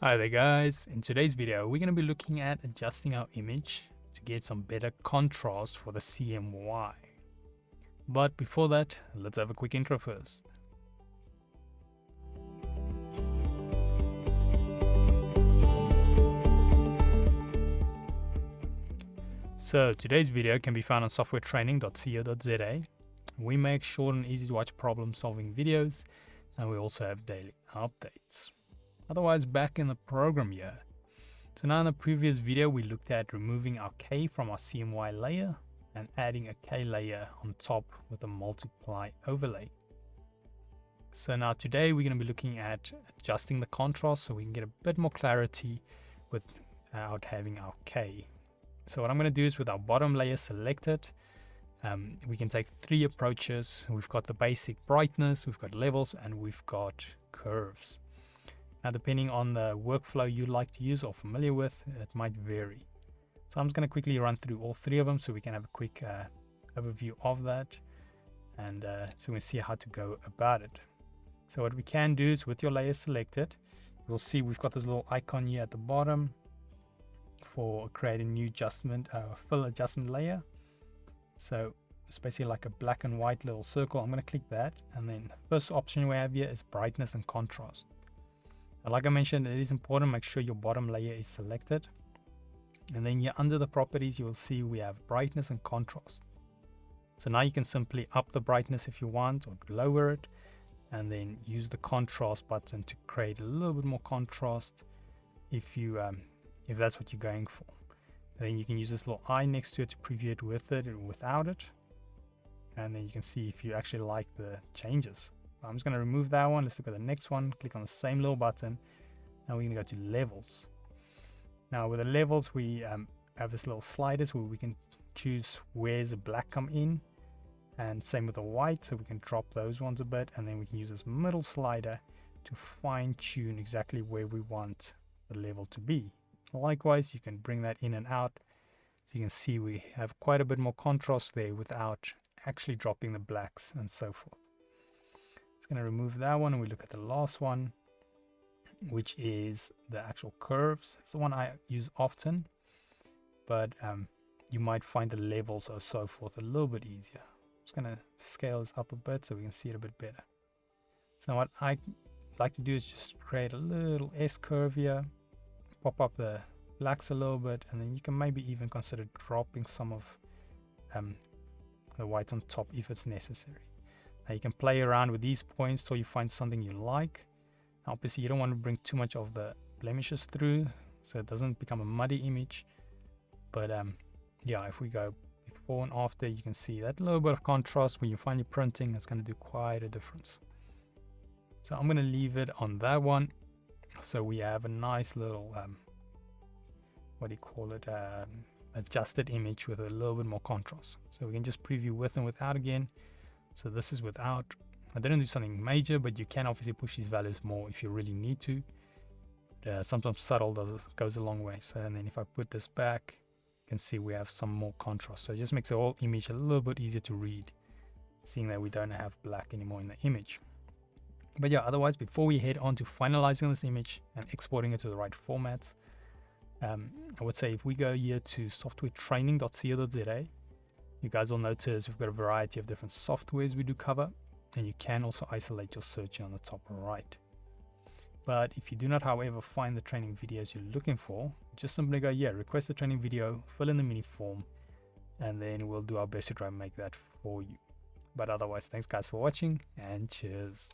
Hi there guys, in today's video we're going to be looking at adjusting our image to get some better contrast for the CMY. But before that, let's have a quick intro first. So today's video can be found on softwaretraining.co.za. We make short and easy to watch problem solving videos, and we also have daily updates. Otherwise, back in the program here. So now in the previous video we looked at removing our K from our CMY layer and adding a K layer on top with a multiply overlay. So now today we're going to be looking at adjusting the contrast so we can get a bit more clarity without having our K. So what I'm going to do is, with our bottom layer selected, we can take three approaches. We've got the basic brightness, we've got levels, and we've got curves. Now, depending on the workflow you like to use or familiar with, it might vary. So I'm just going to quickly run through all three of them so we can have a quick overview of that, and so we can see how to go about it. So what we can do is, with your layer selected, you'll see we've got this little icon here at the bottom for creating new adjustment, fill adjustment layer. So it's basically like a black and white little circle. I'm going to click that, and then the first option we have here is brightness and contrast. Like I mentioned, it is important to make sure your bottom layer is selected. And then here under the properties, you'll see we have brightness and contrast. So now you can simply up the brightness if you want, or lower it, and then use the contrast button to create a little bit more contrast if that's what you're going for. And then you can use this little eye next to it to preview it with it or without it. And then you can see if you actually like the changes. I'm just going to remove that one. Let's look at the next one. Click on the same little button. Now we're going to go to levels. Now with the levels, we have this little sliders where we can choose where's the black come in, and same with the white, so we can drop those ones a bit, and then we can use this middle slider to fine tune exactly where we want the level to be. Likewise, you can bring that in and out. So you can see we have quite a bit more contrast there without actually dropping the blacks and so forth. Going to remove that one, and we look at the last one, which is the actual curves. It's the one I use often, but you might find the levels or so forth a little bit easier. I'm just going to scale this up a bit so we can see it a bit better. So what I like to do is just create a little S curve here, pop up the blacks a little bit, and then you can maybe even consider dropping some of the whites on top if it's necessary. Now you can play around with these points till you find something you like. Now obviously you don't want to bring too much of the blemishes through so it doesn't become a muddy image. But yeah, if we go before and after, you can see that little bit of contrast when you find your printing is going to do quite a difference. So I'm going to leave it on that one. So we have a nice little, adjusted image with a little bit more contrast. So we can just preview with and without again. So this is without. I didn't do something major, but you can obviously push these values more if you really need to. Sometimes subtle goes a long way. So, and then if I put this back, you can see we have some more contrast. So it just makes the whole image a little bit easier to read, seeing that we don't have black anymore in the image. But yeah, otherwise, before we head on to finalizing this image and exporting it to the right formats, I would say if we go here to softwaretraining.co.za, you guys will notice we've got a variety of different softwares we do cover, and you can also isolate your search on the top right. But if you do not, however, find the training videos you're looking for, just simply go here, request a training video, fill in the mini form, and then we'll do our best to try and make that for you. But otherwise, thanks guys for watching, and cheers.